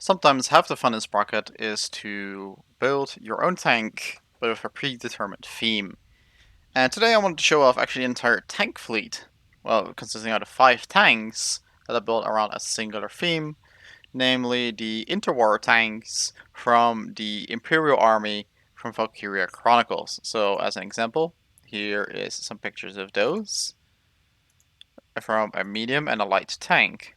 Sometimes half the fun in Sprocket is to build your own tank with a predetermined theme. And today I wanted to show off actually an entire tank fleet, well, consisting out of 5 tanks that are built around a singular theme, namely the Interwar tanks from the Imperial Army from Valkyria Chronicles. So as an example, here is some pictures of those from a medium and a light tank.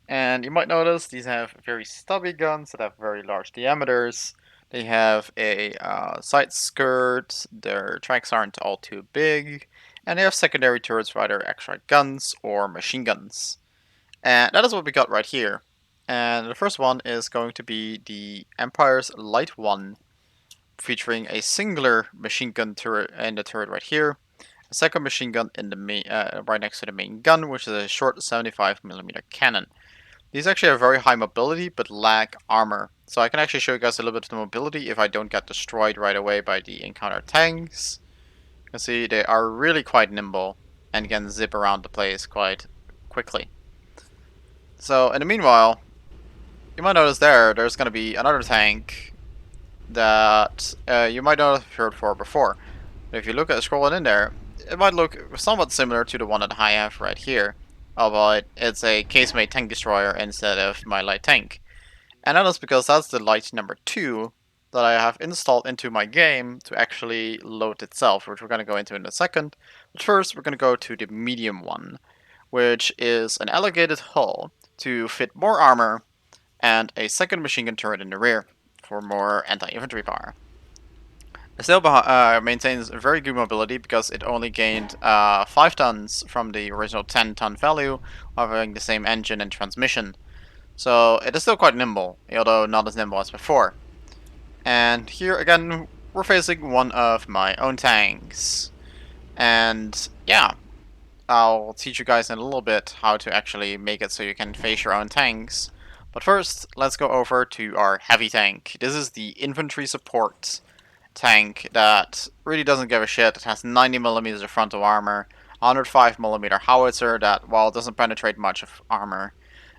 And you might notice these have very stubby guns that have very large diameters. They have a side skirt, their tracks aren't all too big, and they have secondary turrets for either extra guns or machine guns. And that is what we got right here. And the first one is going to be the Empire's Light 1, featuring a singular machine gun turret in the turret right here, a second machine gun in the main, right next to the main gun, which is a short 75mm cannon. These actually have very high mobility, but lack armor. So I can actually show you guys a little bit of the mobility if I don't get destroyed right away by the encounter tanks. You can see they are really quite nimble and can zip around the place quite quickly. So in the meanwhile, you might notice there's going to be another tank that you might not have heard for before. But if you look at scrolling in there, it might look somewhat similar to the one that I have right here. Although it's a casemate tank destroyer instead of my light tank. And that is because that's the light number 2 that I have installed into my game to actually load itself, which we're going to go into in a second. But first, we're going to go to the medium one, which is an elongated hull to fit more armor and a second machine gun turret in the rear for more anti-infantry power. It still maintains very good mobility because it only gained 5 tons from the original 10-ton value, while having the same engine and transmission. So it is still quite nimble, although not as nimble as before. And here again, we're facing one of my own tanks. And yeah, I'll teach you guys in a little bit how to actually make it so you can face your own tanks. But first, let's go over to our heavy tank. This is the infantry support tank that really doesn't give a shit. It has 90mm of frontal armor, 105mm howitzer that, while it doesn't penetrate much of armor,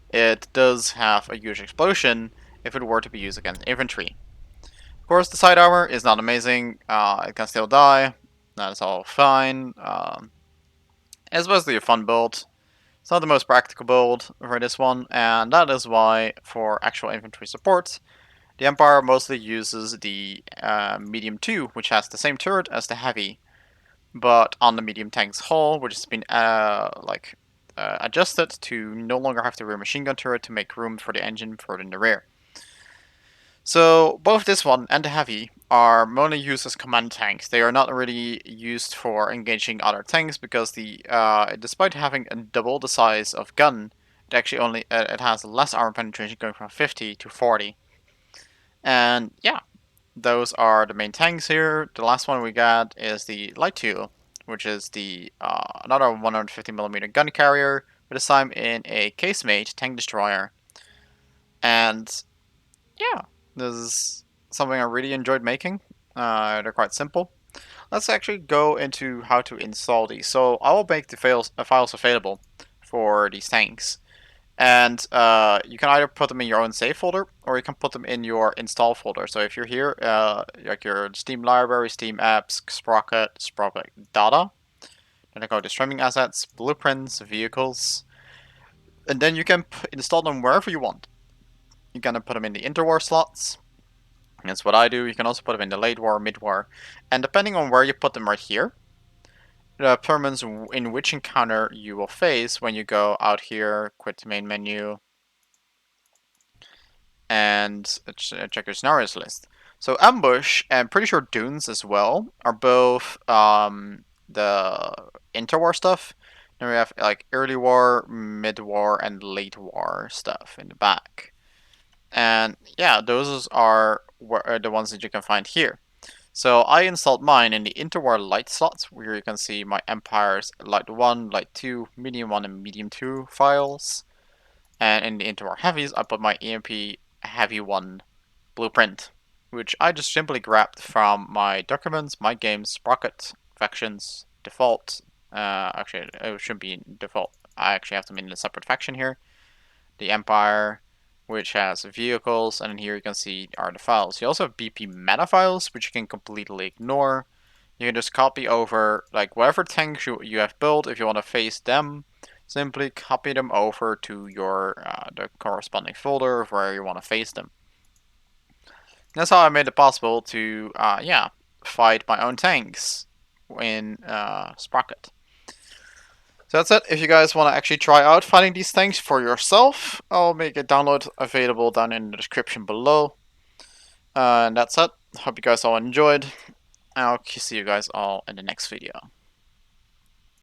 it does have a huge explosion if it were to be used against infantry. Of course, the side armor is not amazing. It can still die. That is all fine. It's basically a fun build. It's not the most practical build for this one, and that is why for actual infantry support, the Empire mostly uses the medium 2, which has the same turret as the heavy, but on the medium tank's hull, which has been adjusted to no longer have the rear machine gun turret to make room for the engine further in the rear. So both this one and the heavy are mainly used as command tanks. They are not really used for engaging other tanks because despite having double the size of gun, it actually it has less armor penetration, going from 50 to 40. And yeah, those are the main tanks here. The last one we got is the Light 2, which is the another 150mm gun carrier, but this time in a casemate tank destroyer. And yeah, this is something I really enjoyed making. They're quite simple. Let's actually go into how to install these. So I will make the files available for these tanks. And you can either put them in your own save folder, or you can put them in your install folder. So if you're here, like your Steam library, Steam apps, Sprocket, Sprocket data, then I go to streaming assets, blueprints, vehicles, and then you can install them wherever you want. You can put them in the interwar slots. That's what I do. You can also put them in the late war, mid war, and depending on where you put them right here, it determines in which encounter you will face when you go out here, quit the main menu, and check your scenarios list. So Ambush, and pretty sure Dunes as well, are both the interwar stuff. Then we have like early war, mid war, and late war stuff in the back. And yeah, those are the ones that you can find here. So I installed mine in the Interwar Light slots, where you can see my Empire's Light 1, Light 2, Medium 1, and Medium 2 files. And in the Interwar Heavies, I put my EMP Heavy 1 blueprint, which I just simply grabbed from my documents, my games, Sprocket, factions, default. Actually, it should be default. I actually have them in a separate faction here. The Empire, which has vehicles, and here you can see are the files. You also have BP meta files, which you can completely ignore. You can just copy over like whatever tanks you have built. If you want to face them, simply copy them over to your the corresponding folder of where you want to face them. That's how I made it possible to fight my own tanks in Sprocket. So that's it. If you guys want to actually try out fighting these tanks for yourself, I'll make a download available down in the description below. And that's it. Hope you guys all enjoyed. I'll see you guys all in the next video.